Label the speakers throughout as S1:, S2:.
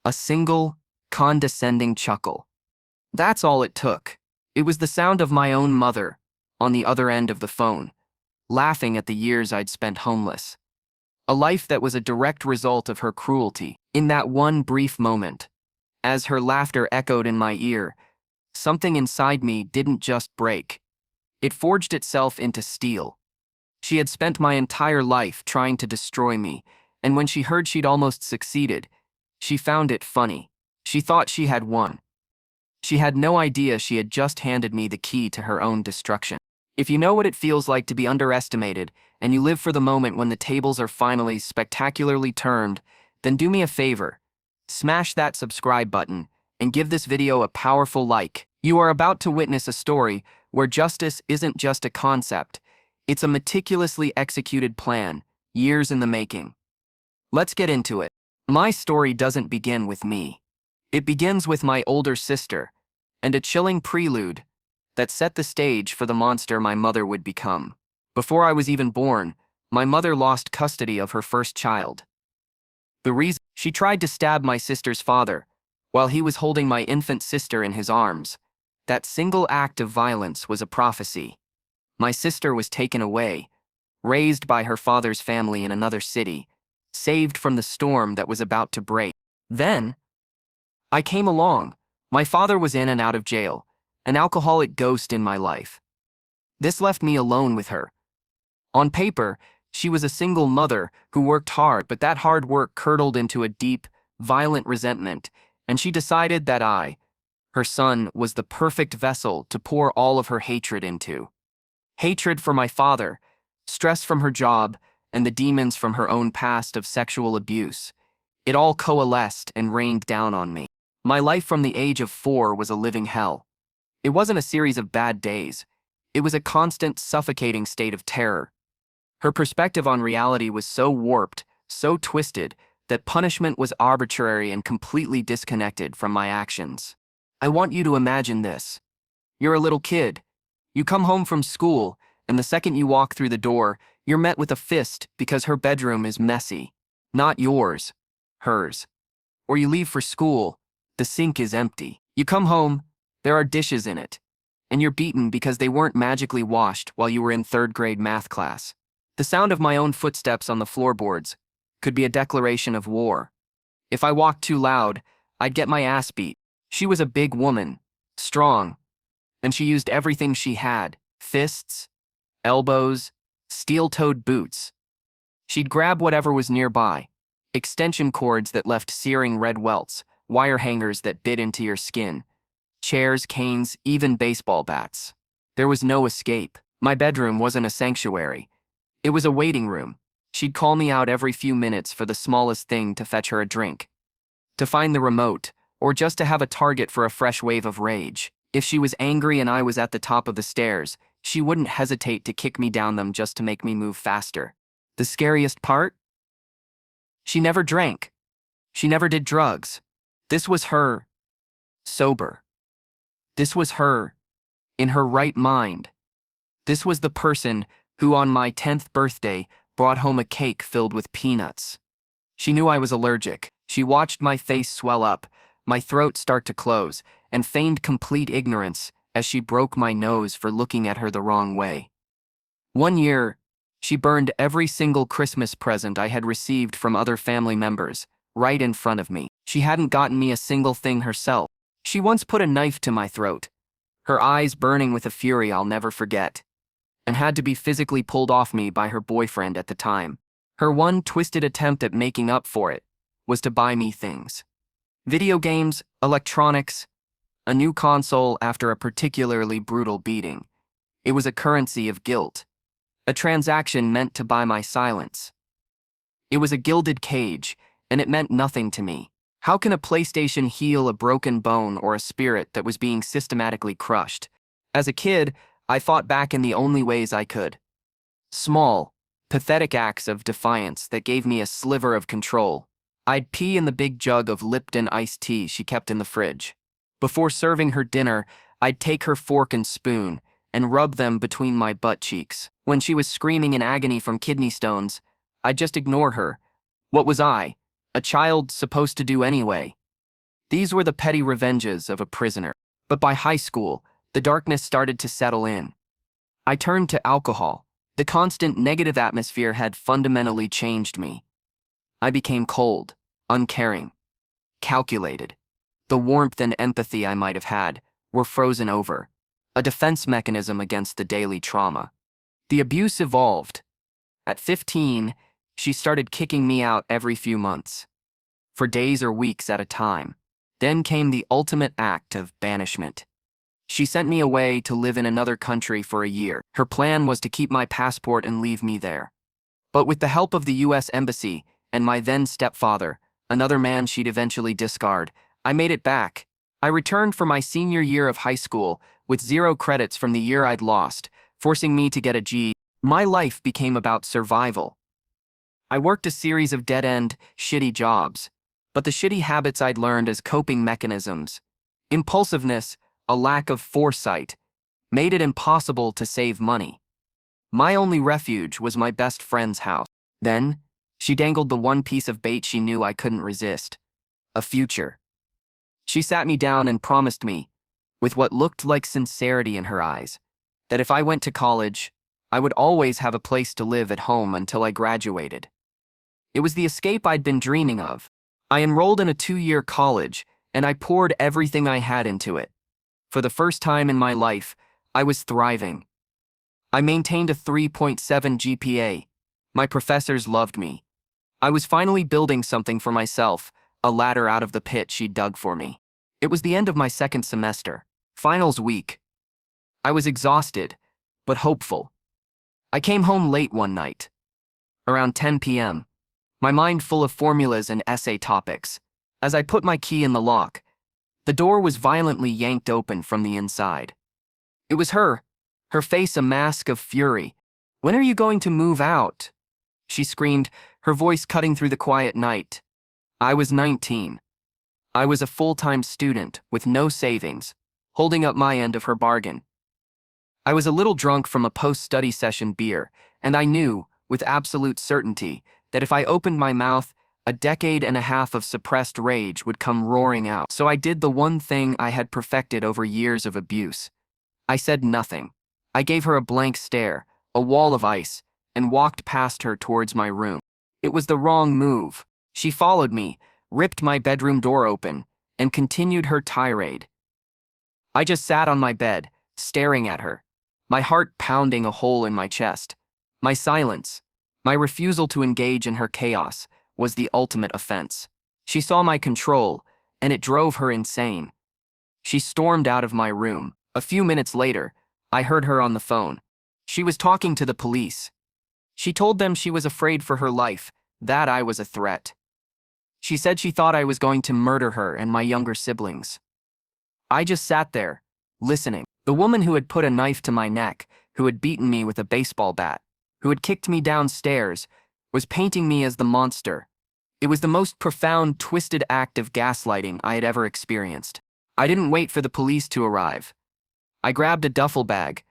S1: A single, condescending chuckle. That's all it took. It was the sound of my own mother, on the other end of the phone, laughing at the years I'd spent homeless. A life that was a direct result of her cruelty. In that one brief moment, as her laughter echoed in my ear, something inside me didn't just break. It forged itself into steel. She had spent my entire life trying to destroy me, and when she heard she'd almost succeeded, she found it funny. She thought she had won. She had no idea she had just handed me the key to her own destruction. If you know what it feels like to be underestimated, and you live for the moment when the tables are finally spectacularly turned, then do me a favor. Smash that subscribe button and give this video a powerful like. You are about to witness a story where justice isn't just a concept, it's a meticulously executed plan, years in the making. Let's get into it. My story doesn't begin with me. It begins with my older sister, and a chilling prelude that set the stage for the monster my mother would become. Before I was even born, my mother lost custody of her first child. The reason she tried to stab my sister's father while he was holding my infant sister in his arms. That single act of violence was a prophecy. My sister was taken away, raised by her father's family in another city, saved from the storm that was about to break. Then, I came along. My father was in and out of jail, an alcoholic ghost in my life. This left me alone with her. On paper, she was a single mother who worked hard, but that hard work curdled into a deep, violent resentment, and she decided that I, her son, was the perfect vessel to pour all of her hatred into. Hatred for my father, stress from her job, and the demons from her own past of sexual abuse. It all coalesced and rained down on me. My life from the age of 4 was a living hell. It wasn't a series of bad days. It was a constant, suffocating state of terror. Her perspective on reality was so warped, so twisted, that punishment was arbitrary and completely disconnected from my actions. I want you to imagine this. You're a little kid. You come home from school, and the second you walk through the door, you're met with a fist because her bedroom is messy. Not yours, hers. Or you leave for school, the sink is empty. You come home, there are dishes in it, and you're beaten because they weren't magically washed while you were in 3rd grade math class. The sound of my own footsteps on the floorboards could be a declaration of war. If I walked too loud, I'd get my ass beat. She was a big woman, strong, and she used everything she had: fists, elbows, steel-toed boots. She'd grab whatever was nearby: extension cords that left searing red welts, wire hangers that bit into your skin, chairs, canes, even baseball bats. There was no escape. My bedroom wasn't a sanctuary. It was a waiting room. She'd call me out every few minutes for the smallest thing to fetch her a drink, to find the remote, or just to have a target for a fresh wave of rage. If she was angry and I was at the top of the stairs, she wouldn't hesitate to kick me down them just to make me move faster. The scariest part? She never drank. She never did drugs. This was her, sober. This was her, in her right mind. This was the person who on my 10th birthday brought home a cake filled with peanuts. She knew I was allergic. She watched my face swell up, my throat start to close, and feigned complete ignorance as she broke my nose for looking at her the wrong way. One year, she burned every single Christmas present I had received from other family members, right in front of me. She hadn't gotten me a single thing herself. She once put a knife to my throat, her eyes burning with a fury I'll never forget, and had to be physically pulled off me by her boyfriend at the time. Her one twisted attempt at making up for it was to buy me things. Video games, electronics, a new console after a particularly brutal beating. It was a currency of guilt, a transaction meant to buy my silence. It was a gilded cage, and it meant nothing to me. How can a PlayStation heal a broken bone or a spirit that was being systematically crushed? As a kid, I fought back in the only ways I could. Small, pathetic acts of defiance that gave me a sliver of control. I'd pee in the big jug of Lipton iced tea she kept in the fridge. Before serving her dinner, I'd take her fork and spoon and rub them between my butt cheeks. When she was screaming in agony from kidney stones, I'd just ignore her. What was I, a child, supposed to do anyway? These were the petty revenges of a prisoner. But by high school, the darkness started to settle in. I turned to alcohol. The constant negative atmosphere had fundamentally changed me. I became cold, uncaring, calculated. The warmth and empathy I might have had were frozen over, a defense mechanism against the daily trauma. The abuse evolved. At 15, she started kicking me out every few months, for days or weeks at a time. Then came the ultimate act of banishment. She sent me away to live in another country for a year. Her plan was to keep my passport and leave me there. But with the help of the US Embassy and my then stepfather, another man she'd eventually discard, I made it back. I returned for my senior year of high school with 0 credits from the year I'd lost, forcing me to get a G. My life became about survival. I worked a series of dead-end, shitty jobs, but the shitty habits I'd learned as coping mechanisms, impulsiveness, a lack of foresight, made it impossible to save money. My only refuge was my best friend's house. Then, she dangled the one piece of bait she knew I couldn't resist: a future. She sat me down and promised me, with what looked like sincerity in her eyes, that if I went to college, I would always have a place to live at home until I graduated. It was the escape I'd been dreaming of. I enrolled in a 2-year college, and I poured everything I had into it. For the first time in my life, I was thriving. I maintained a 3.7 GPA. My professors loved me. I was finally building something for myself, a ladder out of the pit she'd dug for me. It was the end of my second semester, finals week. I was exhausted, but hopeful. I came home late one night, around 10 p.m., my mind full of formulas and essay topics. As I put my key in the lock, the door was violently yanked open from the inside. It was her face a mask of fury. "When are you going to move out?" she screamed, her voice cutting through the quiet night. I was 19. I was a full-time student with no savings, holding up my end of her bargain. I was a little drunk from a post-study session beer, and I knew, with absolute certainty, that if I opened my mouth, a decade and a half of suppressed rage would come roaring out. So I did the one thing I had perfected over years of abuse. I said nothing. I gave her a blank stare, a wall of ice, and walked past her towards my room. It was the wrong move. She followed me, ripped my bedroom door open, and continued her tirade. I just sat on my bed, staring at her, my heart pounding a hole in my chest. My silence, my refusal to engage in her chaos, was the ultimate offense. She saw my control, and it drove her insane. She stormed out of my room. A few minutes later, I heard her on the phone. She was talking to the police. She told them she was afraid for her life, that I was a threat. She said she thought I was going to murder her and my younger siblings. I just sat there, listening. The woman who had put a knife to my neck, who had beaten me with a baseball bat, who had kicked me downstairs, was painting me as the monster. It was the most profound, twisted act of gaslighting I had ever experienced. I didn't wait for the police to arrive. I grabbed a duffel bag,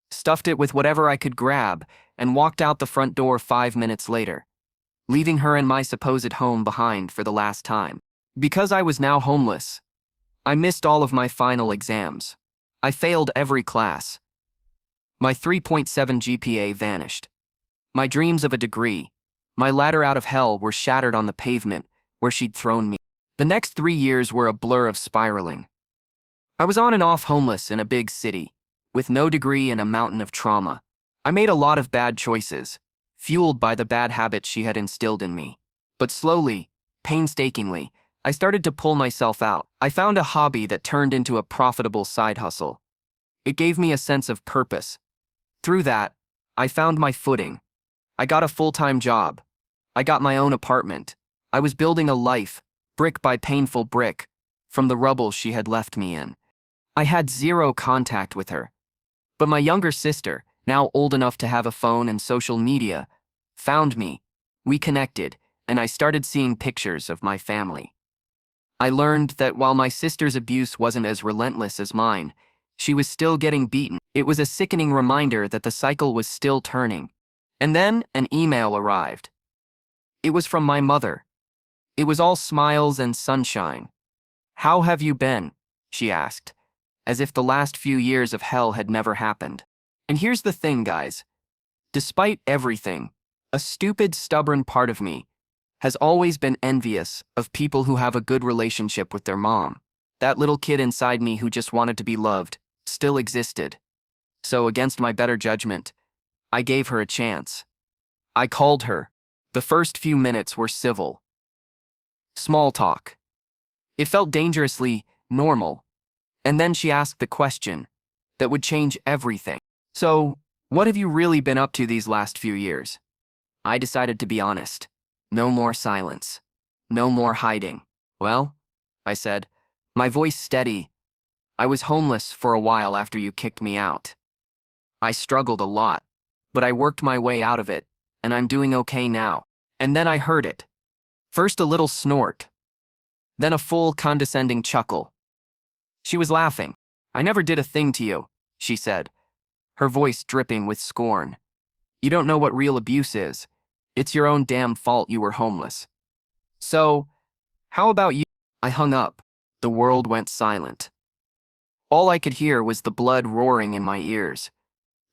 S1: stuffed it with whatever I could grab, and walked out the front door 5 minutes later, leaving her and my supposed home behind for the last time. Because I was now homeless, I missed all of my final exams. I failed every class. My 3.7 GPA vanished. My dreams of a degree, my ladder out of hell, were shattered on the pavement where she'd thrown me. The next 3 years were a blur of spiraling. I was on and off homeless in a big city, with no degree and a mountain of trauma. I made a lot of bad choices, fueled by the bad habits she had instilled in me. But slowly, painstakingly, I started to pull myself out. I found a hobby that turned into a profitable side hustle. It gave me a sense of purpose. Through that, I found my footing. I got a full-time job. I got my own apartment. I was building a life, brick by painful brick, from the rubble she had left me in. I had 0 contact with her. But my younger sister, now old enough to have a phone and social media, found me. We connected, and I started seeing pictures of my family. I learned that while my sister's abuse wasn't as relentless as mine, she was still getting beaten. It was a sickening reminder that the cycle was still turning. And then an email arrived. It was from my mother. It was all smiles and sunshine. "How have you been?" she asked, as if the last few years of hell had never happened. And here's the thing, guys. Despite everything, a stupid, stubborn part of me has always been envious of people who have a good relationship with their mom. That little kid inside me who just wanted to be loved still existed. So, against my better judgment, I gave her a chance. I called her. The first few minutes were civil. Small talk. It felt dangerously normal. And then she asked the question that would change everything. "So, what have you really been up to these last few years?" I decided to be honest. No more silence. No more hiding. "Well," I said, my voice steady, "I was homeless for a while after you kicked me out. I struggled a lot, but I worked my way out of it, and I'm doing okay now." And then I heard it. First a little snort, then a full condescending chuckle. She was laughing. "I never did a thing to you," she said, her voice dripping with scorn. "You don't know what real abuse is. It's your own damn fault you were homeless. So, how about you?" I hung up. The world went silent. All I could hear was the blood roaring in my ears.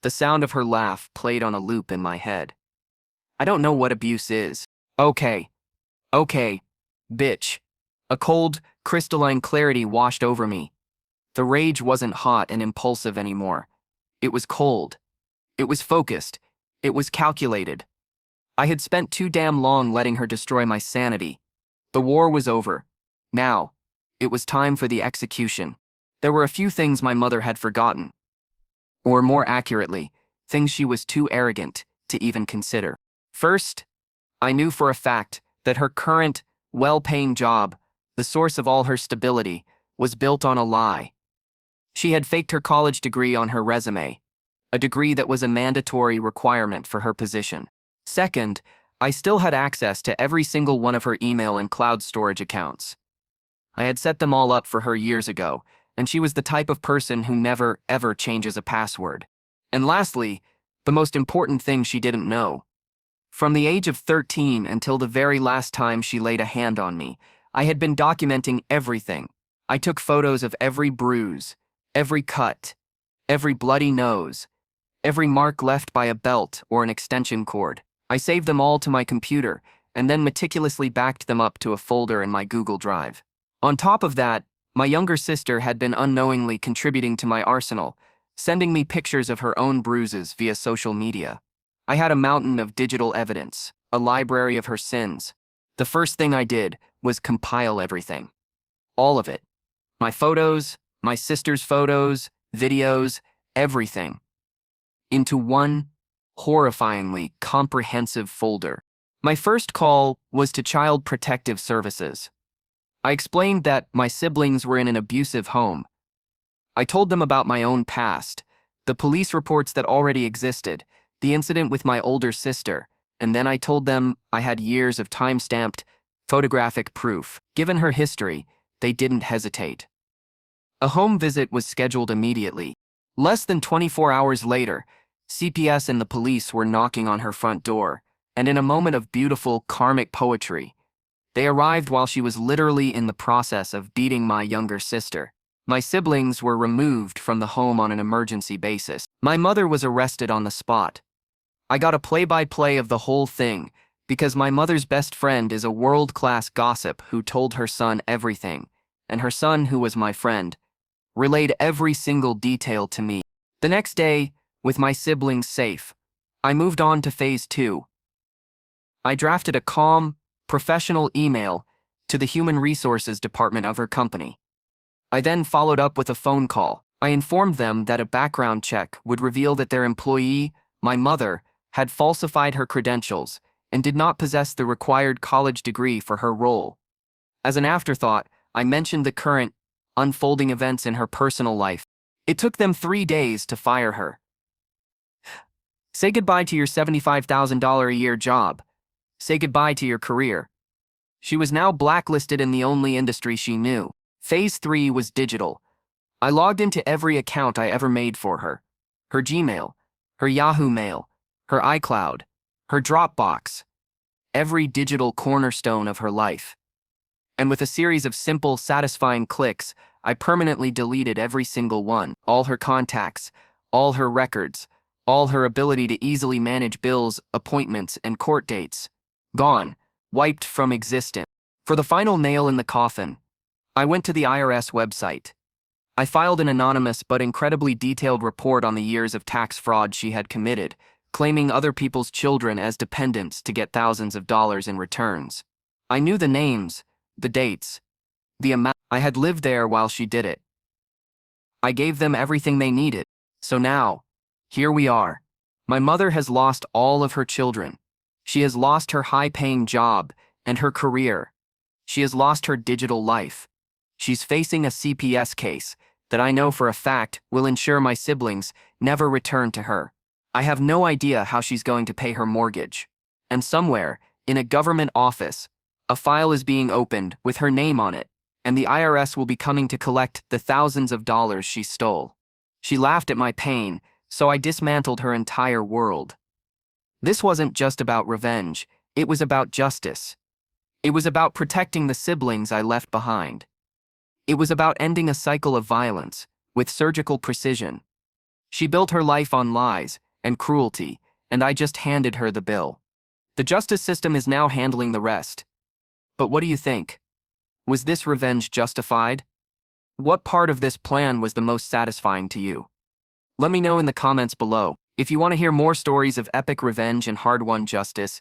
S1: The sound of her laugh played on a loop in my head. "I don't know what abuse is." Okay, bitch." A cold, crystalline clarity washed over me. The rage wasn't hot and impulsive anymore. It was cold. It was focused. It was calculated. I had spent too damn long letting her destroy my sanity. The war was over. Now, it was time for the execution. There were a few things my mother had forgotten. Or more accurately, things she was too arrogant to even consider. First, I knew for a fact that her current, well-paying job, the source of all her stability, was built on a lie. She had faked her college degree on her resume, a degree that was a mandatory requirement for her position. Second, I still had access to every single one of her email and cloud storage accounts. I had set them all up for her years ago, and she was the type of person who never, ever changes a password. And lastly, the most important thing she didn't know. From the age of 13 until the very last time she laid a hand on me, I had been documenting everything. I took photos of every bruise, every cut, every bloody nose, every mark left by a belt or an extension cord. I saved them all to my computer and then meticulously backed them up to a folder in my Google Drive. On top of that, my younger sister had been unknowingly contributing to my arsenal, sending me pictures of her own bruises via social media. I had a mountain of digital evidence, a library of her sins. The first thing I did was compile everything. All of it. My photos, my sister's photos, videos, everything. Into one horrifyingly comprehensive folder. My first call was to Child Protective Services. I explained that my siblings were in an abusive home. I told them about my own past, the police reports that already existed, the incident with my older sister, and then I told them I had years of time-stamped, photographic proof. Given her history, they didn't hesitate. A home visit was scheduled immediately. Less than 24 hours later, CPS and the police were knocking on her front door, and in a moment of beautiful karmic poetry, they arrived while she was literally in the process of beating my younger sister. My siblings were removed from the home on an emergency basis. My mother was arrested on the spot. I got a play-by-play of the whole thing because my mother's best friend is a world-class gossip who told her son everything, and her son, who was my friend, relayed every single detail to me. The next day, with my siblings safe, I moved on to phase 2. I drafted a calm, professional email to the human resources department of her company. I then followed up with a phone call. I informed them that a background check would reveal that their employee, my mother, had falsified her credentials and did not possess the required college degree for her role. As an afterthought, I mentioned the current, unfolding events in her personal life. It took them 3 days to fire her. Say goodbye to your $75,000 a year job. Say goodbye to your career. She was now blacklisted in the only industry she knew. Phase 3 was digital. I logged into every account I ever made for her. Her Gmail, her Yahoo Mail, her iCloud, her Dropbox. Every digital cornerstone of her life. And with a series of simple, satisfying clicks, I permanently deleted every single one, all her contacts, all her records, all her ability to easily manage bills, appointments, and court dates. Gone, wiped from existence. For the final nail in the coffin, I went to the IRS website. I filed an anonymous but incredibly detailed report on the years of tax fraud she had committed, claiming other people's children as dependents to get thousands of dollars in returns. I knew the names, the dates, the amount. I had lived there while she did it. I gave them everything they needed. So now, here we are. My mother has lost all of her children. She has lost her high-paying job and her career. She has lost her digital life. She's facing a CPS case that I know for a fact will ensure my siblings never return to her. I have no idea how she's going to pay her mortgage. And somewhere, in a government office, a file is being opened with her name on it, and the IRS will be coming to collect the thousands of dollars she stole. She laughed at my pain, so I dismantled her entire world. This wasn't just about revenge, it was about justice. It was about protecting the siblings I left behind. It was about ending a cycle of violence, with surgical precision. She built her life on lies and cruelty, and I just handed her the bill. The justice system is now handling the rest. But what do you think? Was this revenge justified? What part of this plan was the most satisfying to you? Let me know in the comments below. If you want to hear more stories of epic revenge and hard-won justice,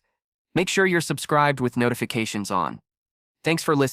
S1: make sure you're subscribed with notifications on. Thanks for listening.